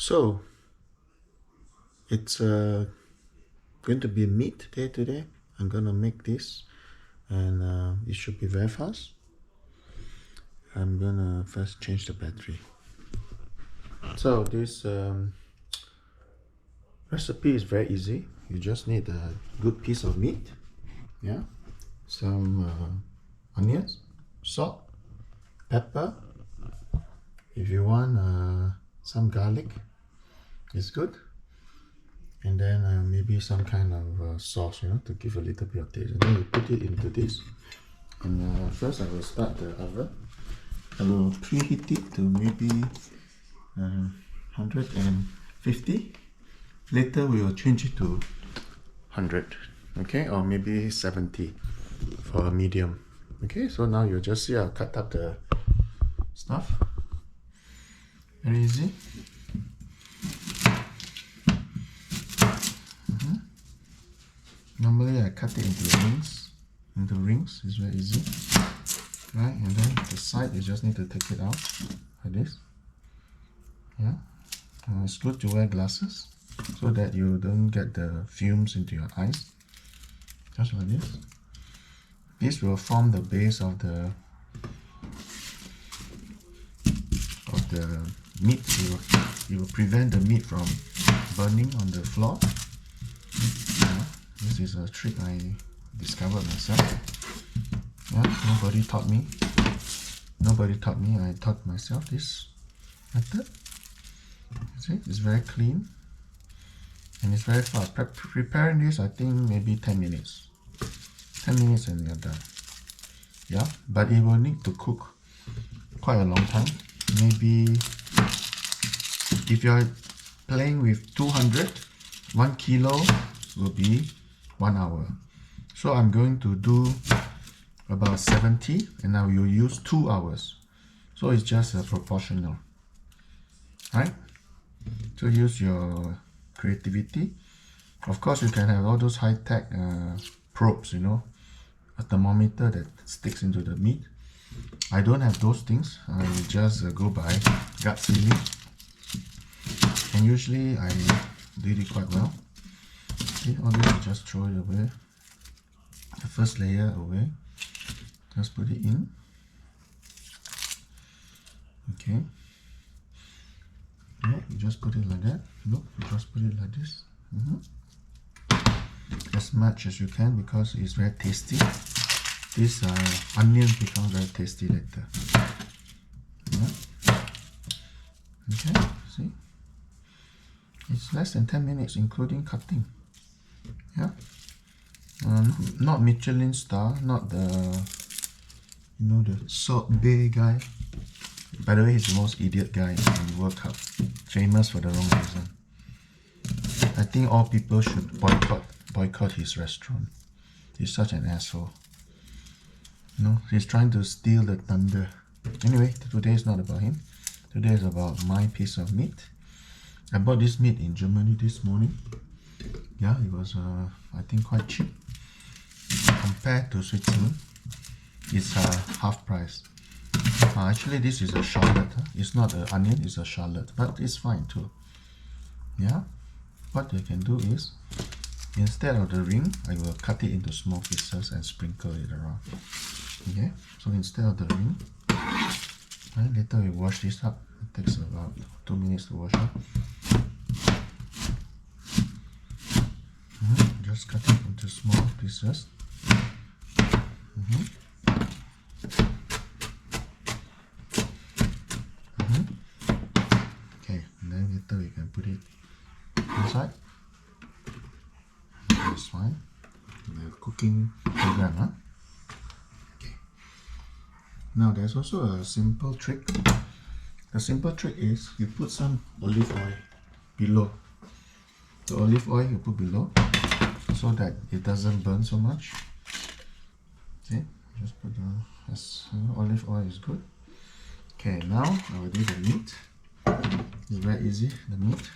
So it's going to be meat day today. I'm gonna make this, and it should be very fast. I'm gonna first change the battery. So this recipe is very easy. You just need a good piece of meat, yeah, some onions, salt, pepper. If you want some garlic, it's good. And then maybe some kind of sauce, to give a little bit of taste. And then you put it into this. And first I will start the oven. I will preheat it to maybe 150. Later we will change it to 100, okay, or maybe 70 for a medium. Okay, so now you just see I'll cut up the stuff. Very easy. Normally I cut it into rings. It's very easy, right? And then the side you just need to take it out like this. Yeah, it's good to wear glasses so that you don't get the fumes into your eyes. Just like this. This will form the base of the meat. It will prevent the meat from burning on the floor. This is a trick I discovered myself. Yeah, nobody taught me. I taught myself this method. See, it's very clean and it's very fast. Preparing this, I think maybe 10 minutes. 10 minutes and you're done. Yeah, but it will need to cook quite a long time. Maybe if you're playing with 200, 1 kilo will be 1 hour. So I'm going to do about 70 and now you use 2 hours. So it's just proportional, right? So use your creativity. Of course you can have all those high-tech probes, a thermometer that sticks into the meat. I don't have those things. I just go by gut feeling, and usually I did it quite well. See, all this you just throw it away. The first layer away. Just put it in. Okay. Yeah, you just put it like that. Look, you just put it like this. As much as you can because it's very tasty. This onion becomes very tasty later. Yeah. Okay, see? It's less than 10 minutes including cutting. Yeah. Not Michelin star, not the the Salt Bay guy. By the way, he's the most idiot guy in World Cup. Famous for the wrong reason. I think all people should boycott his restaurant. He's such an asshole. He's trying to steal the thunder. Anyway, today is not about him. Today is about my piece of meat. I bought this meat in Germany this morning. Yeah, it was I think quite cheap. Compared to Switzerland, it's half price. Actually, this is a shallot. It's not an onion, it's a shallot, but it's fine too. Yeah, what you can do is, instead of the ring, I will cut it into small pieces and sprinkle it around. Okay, so instead of the ring, later we wash this up. It takes about 2 minutes to wash up. Just cut it into small pieces. Okay, and then later we can put it inside. That's fine. The cooking program, Okay. Now there's also a simple trick. The simple trick is you put some olive oil below. The olive oil you put below so that it doesn't burn so much. See, just put olive oil is good. Okay, now I will do the meat. It's very easy, the meat.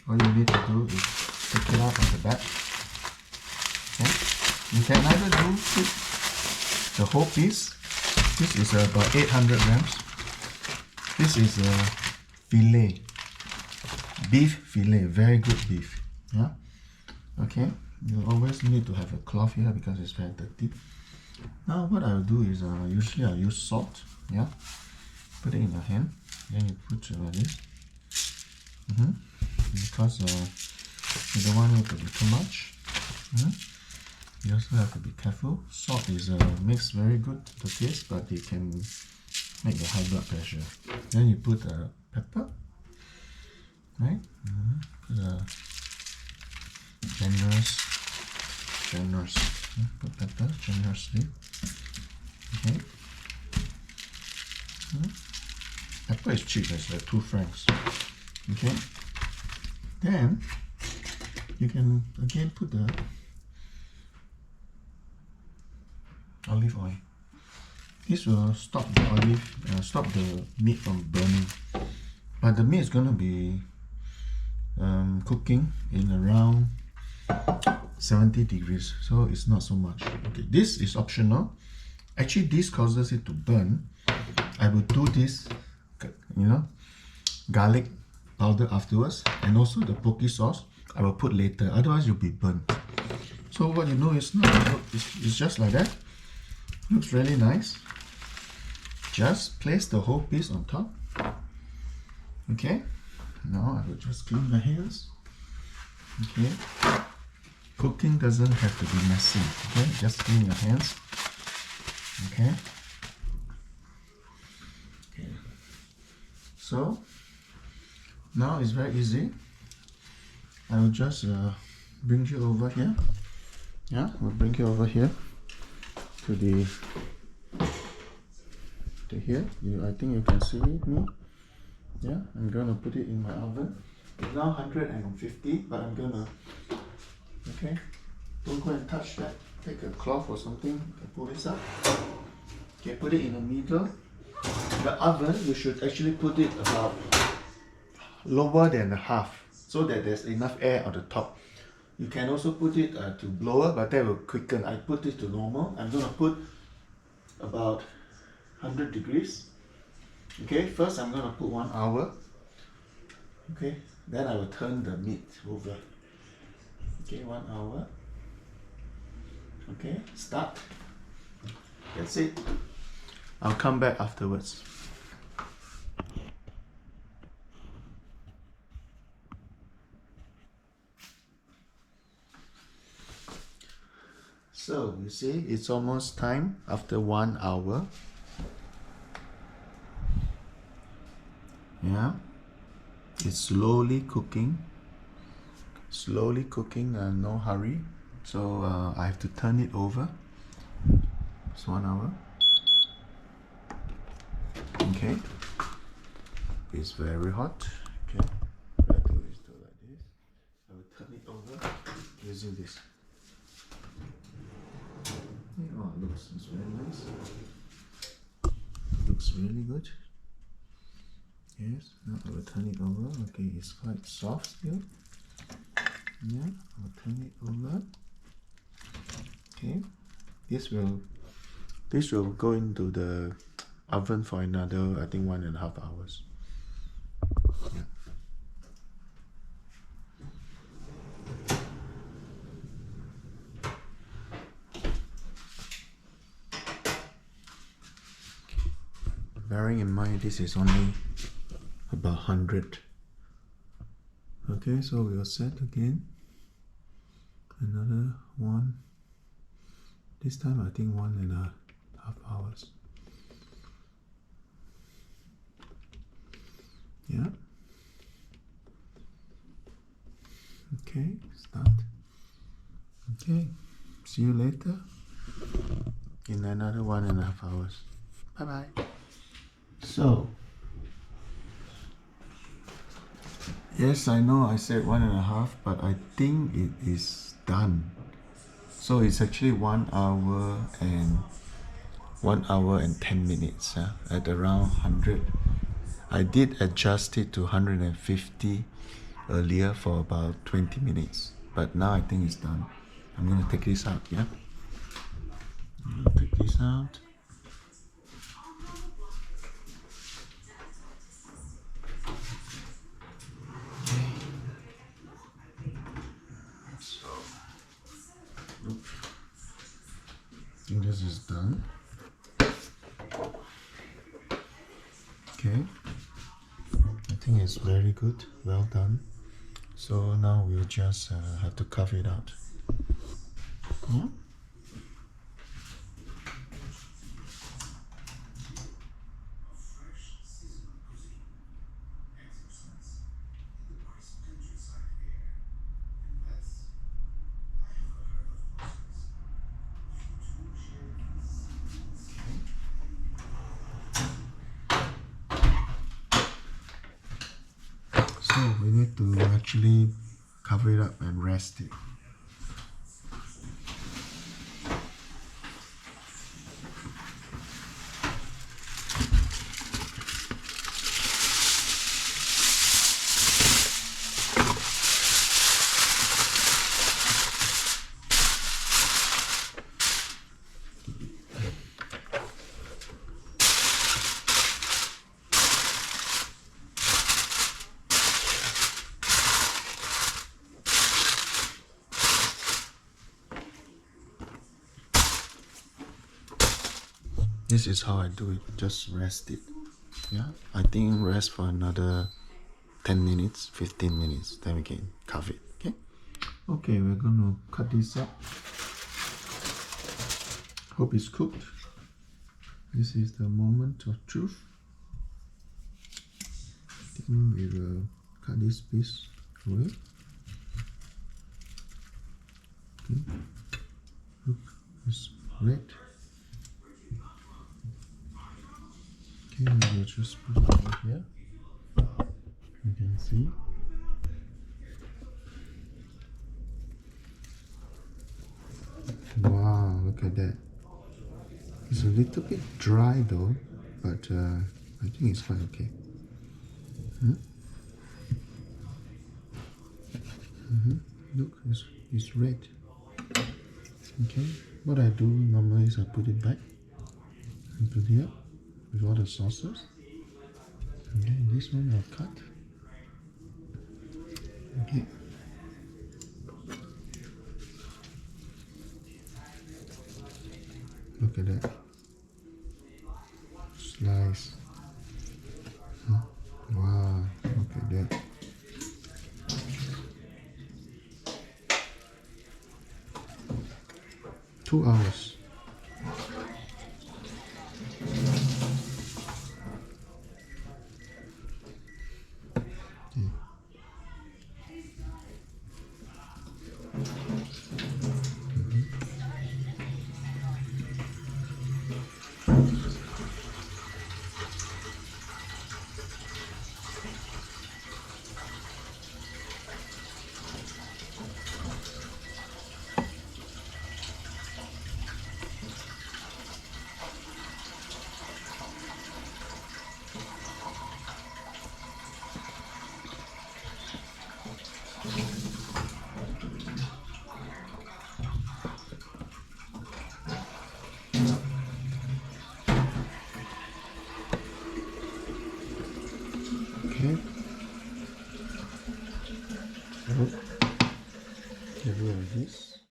All you need to do is take it out of the back. Okay, you can either do the whole piece. This is about 800 grams. This is a filet. beef fillet, very good beef. Yeah. Okay. You always need to have a cloth here because it's very dirty. Now what I'll do is usually I'll use salt. Yeah. Put it in your hand. Then you put it like this. Because you don't want it to be too much. You also have to be careful. Salt is makes very good the taste, but it can make your high blood pressure. Then you put pepper, right? Put generous. Put pepper generously. Okay. Pepper is cheap. It's like 2 francs. Okay. Then you can again put the olive oil. This will stop the meat from burning. But the meat is going to be cooking in around 70 degrees, so it's not so much. Okay, this is optional. Actually, this causes it to burn. I will do this, garlic powder afterwards, and also the poke sauce I will put later. Otherwise, you'll be burnt. So what you know is it's just like that. Looks really nice. Just place the whole piece on top. Okay. Now I will just clean my hands. Okay. Cooking doesn't have to be messy. Okay. Just clean your hands. Okay. Okay. So now it's very easy. I will just bring you over here. Yeah, we'll bring you over here to here. I think you can see me. Yeah, I'm gonna put it in my oven. It's now 150, but I'm gonna, okay, don't go and touch that. Take a cloth or something and pull this up. Okay, put it in the middle. The oven, you should actually put it about lower than the half, so that there's enough air on the top. You can also put it to lower, but that will quicken. I put it to normal. I'm gonna put about 100 degrees. Okay, first I'm gonna put 1 hour. Okay, then I will turn the meat over. Okay, 1 hour. Okay, start. That's it. I'll come back afterwards. So you see, it's almost time after 1 hour. Yeah, it's slowly cooking, no hurry. So I have to turn it over. It's 1 hour. Okay, it's very hot. Okay, what I do is do like this. I will turn it over using this. Oh, it looks very nice. Looks really good. Yes, now I will turn it over. Okay, it's quite soft still. Yeah, I'll turn it over. Okay, this will go into the oven for another, I think, 1.5 hours. Yeah. Bearing in mind this is only about 100. Okay, so we'll set again another one. This time I think 1.5 hours. Yeah. Okay, start. Okay, see you later in another 1.5 hours. Bye bye. So, yes, I know I said 1.5, but I think it is done. So it's actually 1 hour and 10 minutes at around 100. I did adjust it to 150 earlier for about 20 minutes, but now I think it's done. I'm gonna take this out. Yeah, I'm gonna take this out. Okay. And this is done. Okay, I think it's very good, well done. So now we'll just have to cover it out. Yeah? So we need to actually cover it up and rest it. This is how I do it, just rest it. Yeah, I think rest for another 10 minutes, 15 minutes, then we can cover it, okay? Okay, we're gonna cut this up. Hope it's cooked. This is the moment of truth. Then we will cut this piece away. Okay. Look, it's red. Okay, we will just put it over here. You can see. Wow, look at that. It's a little bit dry though, but I think it's quite okay. Look, it's red. Okay, what I do normally is I put it back into here with all the sauces. Okay, this one I'll cut. Okay. Look at that. Slice. Wow, look at that. Two hours.